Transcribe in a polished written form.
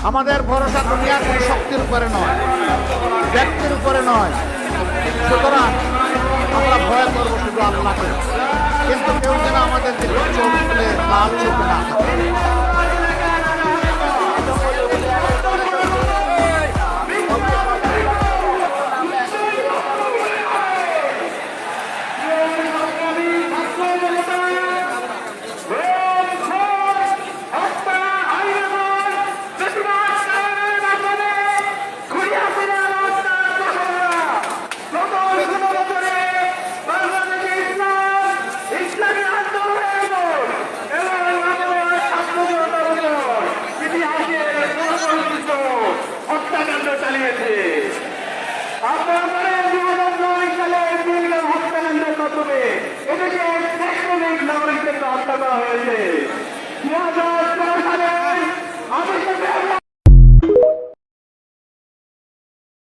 আমাদের ভরসা দুনিয়ার কোনো শক্তির উপরে নয়, ব্যক্তির উপরে নয়। সুতরাং আমরা ভয় করবো শুধু আল্লাহকে, কিন্তু কেউ যেন আমাদের দিকে চোখ তুলে লাল চোখে না থাকে। এটাকে নাগরিকদেরকে হত্যা করা হয়েছে 2013 সালে